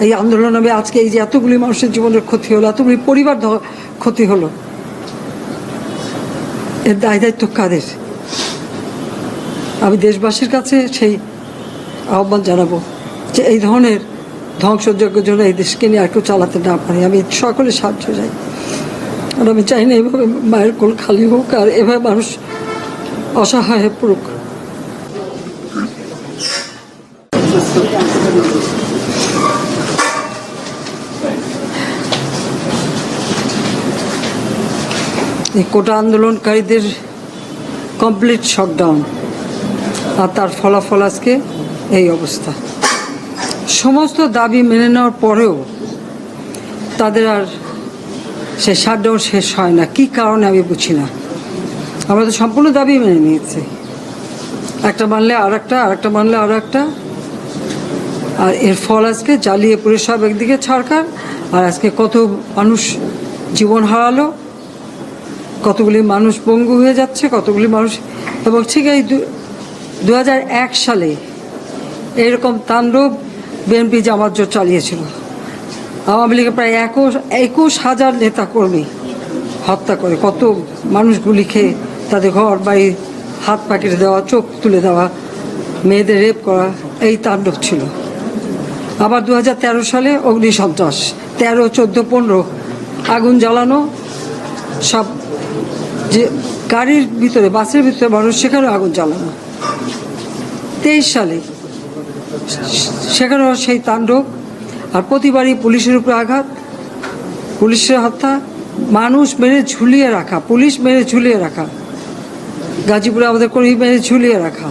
এই আন্দোলন হবে আজকে এই যে এতগুলি মানুষের জীবনের ক্ষতি হলো, এতগুলি পরিবার ক্ষতি হলো, এর দায় দায়িত্ব কাদের? আমি দেশবাসীর কাছে সেই আহ্বান জানাবো যে এই ধরনের ধ্বংসযজ্ঞের জন্য এই দেশকে নিয়ে আর কেউ চালাতে না পারে। আমি সকলে সাহায্য চাই, আর আমি চাই না এভাবে মায়ের কোল খালি হোক আর এভাবে মানুষ অসহায় হয়ে পড়ুক। এই কোটা আন্দোলনকারীদের কমপ্লিট শটডাউন আর তার ফলাফল আজকে এই অবস্থা। সমস্ত দাবি মেনে নেওয়ার পরেও তাদের আর সে শাটডাউন শেষ হয় না। কি কারণে আমি বুঝি না। আমরা তো সম্পূর্ণ দাবি মেনে নিয়েছি, একটা মানলে আর একটা, আর একটা মানলে আর একটা, আর এর ফল আজকে জ্বালিয়ে পুড়ে সব একদিকে ছাড়খার। আর আজকে কত মানুষ জীবন হারালো, কতগুলি মানুষ পঙ্গু হয়ে যাচ্ছে, কতগুলি মানুষ। এবং ঠিক এই 2001 সালে এরকম তাণ্ডব বিএনপি জামাত জোট চালিয়েছিল। আওয়ামী লীগের প্রায় 21,000 নেতাকর্মী হত্যা করে, কত মানুষ গুলি খেয়ে তাদের ঘর বাড়ি হাত পা কেটে দেওয়া, চোখ তুলে দেওয়া, মেয়েদের রেপ করা, এই তাণ্ডব ছিল। আবার 2013 সালে অগ্নিসন্ত্রাস, 13, 14, 15 আগুন জ্বালানো, সব যে গাড়ির ভিতরে, বাসের ভিতরে মানুষ, সেখানেও আগুন জ্বালানো। 23 সালে সেখানেও সেই তাণ্ডব। আর প্রতিবারই পুলিশের উপরে আঘাত, পুলিশের হত্যা, মানুষ মেরে ঝুলিয়ে রাখা, পুলিশ মেরে ঝুলিয়ে রাখা, গাজীপুরে আমাদের কর্মী মেরে ঝুলিয়ে রাখা।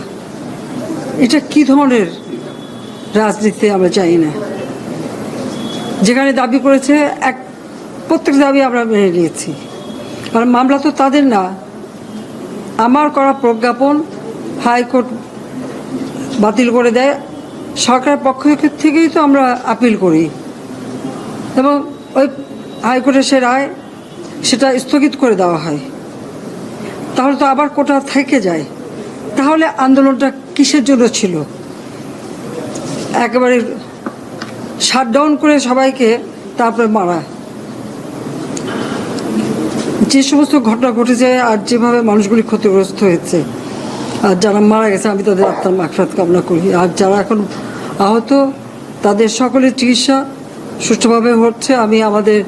এটা কি ধরনের রাজনীতি আমরা চাই না। যেখানে দাবি করেছে প্রত্যেক দাবি আমরা মেনে নিয়েছি। আর মামলা তো তাদের না, আমার করা প্রজ্ঞাপন হাইকোর্ট বাতিল করে দেয়। সরকারের পক্ষ থেকেই তো আমরা আপিল করি এবং ওই হাইকোর্টের সে রায় সেটা স্থগিত করে দেওয়া হয়। তাহলে তো আবার কোটা থেকে যায়। তাহলে আন্দোলনটা কিসের জন্য ছিল? একেবারে শাটডাউন করে সবাইকে তারপরে মারা। যে সমস্ত ঘটনা ঘটেছে আর যেভাবে মানুষগুলি ক্ষতিগ্রস্ত হয়েছে আর যারা মারা গেছে, আমি তাদের আত্মার মাগফিরাত কামনা করি। আর যারা এখন আহত তাদের সকলের চিকিৎসা সুষ্ঠুভাবে হচ্ছে। আমি আমাদের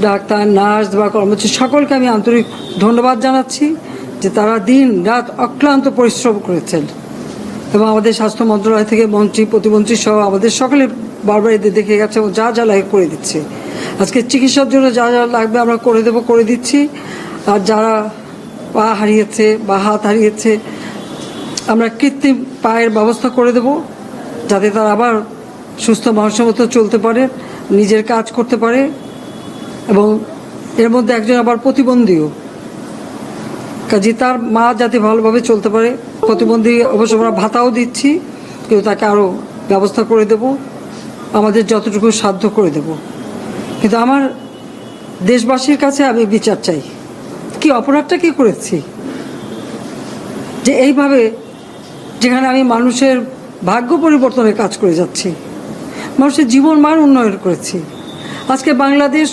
ডাক্তার, নার্স বা কর্মচারী সকলকে আমি আন্তরিক ধন্যবাদ জানাচ্ছি যে তারা দিন রাত অক্লান্ত পরিশ্রম করেছেন। এবং আমাদের স্বাস্থ্য মন্ত্রণালয় থেকে মন্ত্রী, প্রতিমন্ত্রী সহ আমাদের সকলে বারবার এদের দেখে গেছে এবং যা যা লাগে করে দিচ্ছে। আজকে চিকিৎসার জন্য যা যা লাগবে আমরা করে দিচ্ছি। আর যারা পা হারিয়েছে বা হাত হারিয়েছে, আমরা কৃত্রিম পায়ের ব্যবস্থা করে দেব, যাতে তারা আবার সুস্থ মানুষের মতো চলতে পারে, নিজের কাজ করতে পারে। এবং এর মধ্যে একজন আবার প্রতিবন্ধীও, কাজে তার মা যাতে ভালোভাবে চলতে পারে। প্রতিবন্ধী অবশ্য আমরা ভাতাও দিচ্ছি, কিন্তু তাকে আরও ব্যবস্থা করে দেব, আমাদের যতটুকু সাধ্য করে দেব। কিন্তু আমার দেশবাসীর কাছে আমি বিচার চাই, কি অপরাধটা কি করেছি যে এইভাবে, যেখানে আমি মানুষের ভাগ্য পরিবর্তনের কাজ করে যাচ্ছি, মানুষের জীবন মান উন্নয়ন করেছি। আজকে বাংলাদেশ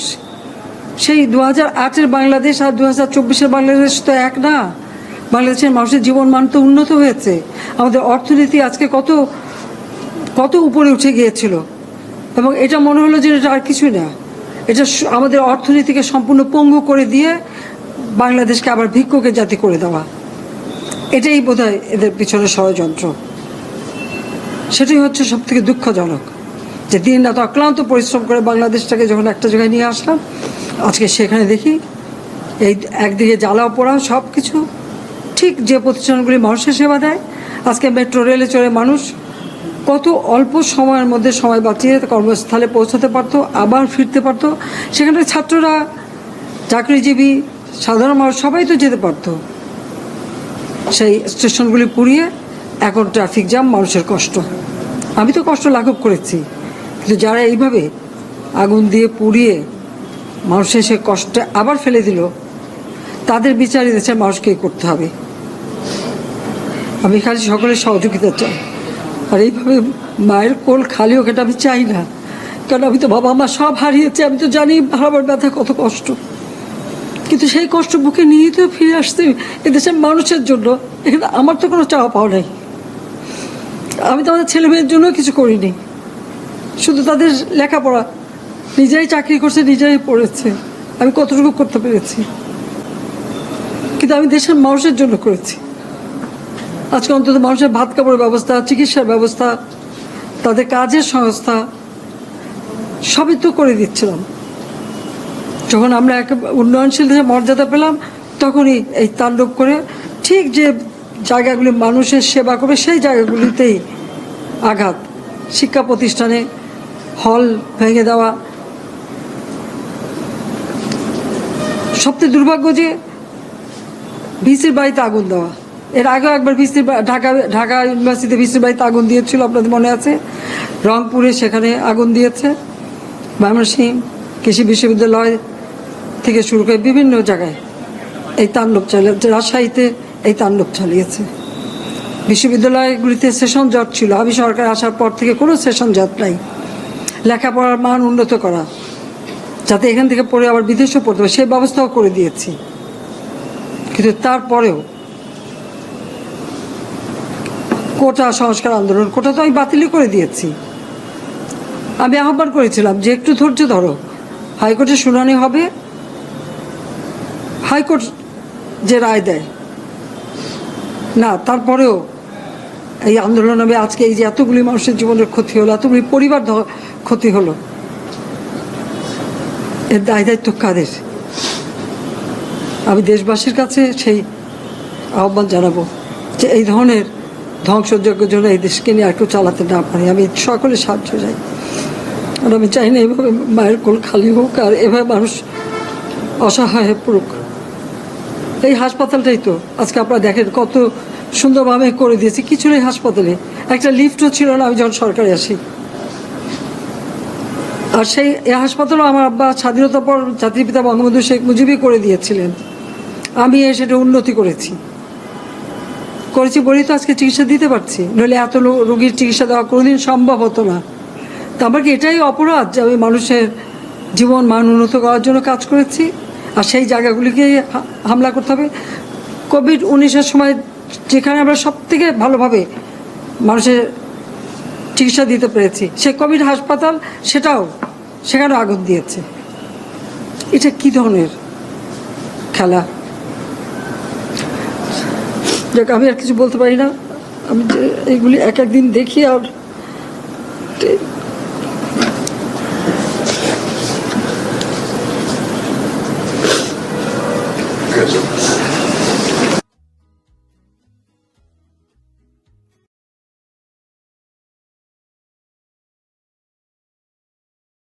সেই 2008-এর বাংলাদেশ আর 2024-এর বাংলাদেশ তো এক না। বাংলাদেশের মানুষের জীবন মান তো উন্নত হয়েছে। আমাদের অর্থনীতি আজকে কত কত উপরে উঠে গিয়েছিল এবং এটা মনে হলো যে এটা আর কিছুই না। এটা আমাদের অর্থনীতিকে সম্পূর্ণ পঙ্গু করে দিয়ে বাংলাদেশকে আবার ভিক্ষুকের জাতি করে দেওয়া, এটাই বোধহয় এদের পিছনে ষড়যন্ত্র। সেটাই হচ্ছে সবথেকে দুঃখজনক যে দিন রাত অক্লান্ত পরিশ্রম করে বাংলাদেশটাকে যখন একটা জায়গায় নিয়ে আসলাম, আজকে সেখানে দেখি এই একদিকে জ্বালাও পোড়াও সব কিছু। ঠিক যে প্রতিষ্ঠানগুলি মানুষের সেবা দেয়, আজকে মেট্রো রেলে চড়ে মানুষ কত অল্প সময়ের মধ্যে সময় বাঁচিয়ে কর্মস্থলে পৌঁছাতে পারতো, আবার ফিরতে পারতো। সেখানে ছাত্ররা, চাকরিজীবী, সাধারণ মানুষ সবাই তো যেতে পারতো। সেই স্টেশনগুলি পুড়িয়ে এখন ট্রাফিক জ্যাম, মানুষের কষ্ট। আমি তো কষ্ট লাঘব করেছি, কিন্তু যারা এইভাবে আগুন দিয়ে পুড়িয়ে মানুষের সে কষ্টে আবার ফেলে দিল, তাদের বিচার দেশের মানুষকেই করতে হবে। আমি খালি সকলের সহযোগিতা চাই। আর এইভাবে মায়ের কোল খালি হোক এটা আমি চাই না, কারণ আমি তো বাবা মা সব হারিয়েছি, আমি তো জানি হারাবার ব্যথা কত কষ্ট, কিন্তু সেই কষ্ট বুকে নিয়ে তো ফিরে আসতে এদেশের মানুষের জন্য। এখানে আমার তো কোনো চাওয়া পাওয়া নাই, আমি তো আমাদের ছেলে মেয়ের জন্য কিছু করিনি, শুধু তাদের লেখাপড়া, নিজেরাই চাকরি করছে, নিজেরাই পড়েছে, আমি কতটুকু করতে পেরেছি, কিন্তু আমি দেশের মানুষের জন্য করেছি। আজকে অন্তত মানুষের ভাত কাপড়ের ব্যবস্থা, চিকিৎসার ব্যবস্থা, তাদের কাজের সংস্থা সবই তো করে দিচ্ছিলাম। যখন আমরা এক উন্নয়নশীল দেশে মর্যাদা পেলাম, তখনই এই তাণ্ডব করে ঠিক যে জায়গাগুলি মানুষের সেবা করবে সেই জায়গাগুলিতেই আঘাত, শিক্ষা প্রতিষ্ঠানে হল ভেঙে দেওয়া। সবচেয়ে দুর্ভাগ্য যে ভিসির বাড়িতে আগুন দেওয়া। এর আগেও একবার ঢাকা ইউনিভার্সিটিতে ভিসির বাড়িতে আগুন দিয়েছিল, আপনাদের মনে আছে। রংপুরে সেখানে আগুন দিয়েছে, ময়মনসিংহ কৃষি বিশ্ববিদ্যালয় থেকে শুরু করে বিভিন্ন জায়গায় এই তাণ্ডব চালিয়েছে। রাজশাহীতে এই তাণ্ডব চালিয়েছে। বিশ্ববিদ্যালয়গুলিতে সেশন জট ছিল, আমি সরকার আসার পর থেকে কোনো সেশন জট নাই। লেখাপড়ার মান উন্নত করা, যাতে এখান থেকে পড়ে আবার বিদেশেও পড়তে হবে, সেই ব্যবস্থাও করে দিয়েছি। কিন্তু তারপরেও কোটা সংস্কার আন্দোলন, কোটা তো আমি বাতিলই করে দিয়েছি। আমি আহ্বান করেছিলাম যে একটু ধৈর্য ধরো, হাইকোর্টে শুনানি হবে, হাইকোর্ট যে রায় দেয় না, তারপরেও এই আন্দোলন হবে। আজকে এই যে এতগুলি মানুষের জীবনের ক্ষতি হলো, এতগুলি পরিবার ক্ষতি হলো, এর দায় দায়িত্ব কাদের? আমি দেশবাসীর কাছে সেই আহ্বান জানাবো যে এই ধরনের ধ্বংসযজ্ঞের জন্য এই দেশকে নিয়ে আর কেউ চালাতে না পারে। আমি সকলে সাহায্য চাই, আর আমি চাই না এভাবে মায়ের কোল খালি হোক আর এভাবে মানুষ অসহায় হয়ে পড়ুক। এই হাসপাতালটাই তো আজকে আপনারা দেখেন কত সুন্দরভাবে করে দিয়েছি। কিছু নেই হাসপাতালে, একটা লিফটও ছিল না আমি যখন সরকারে আসি। আর সেই এই হাসপাতালও আমার আব্বা স্বাধীনতার পর জাতির পিতা বঙ্গবন্ধু শেখ মুজিবই করে দিয়েছিলেন। আমি সেটা উন্নতি করেছি বলেই তো আজকে চিকিৎসা দিতে পারছি, নইলে এত রোগীর চিকিৎসা দেওয়া কোনোদিন সম্ভব হতো না। তো আমার কি এটাই অপরাধ যে আমি মানুষের জীবন মান উন্নত করার জন্য কাজ করেছি, আর সেই জায়গাগুলিকে হামলা করতে হবে? কোভিড-19-এর সময় যেখানে আমরা সব থেকে ভালোভাবে মানুষের চিকিৎসা দিতে পেরেছি, সেই কোভিড হাসপাতাল সেখানে আগুন দিয়েছে। এটা কি ধরনের খেলা? যাক, আমি আর কিছু বলতে পারি না। আমি যে এইগুলি এক একদিন দেখি আর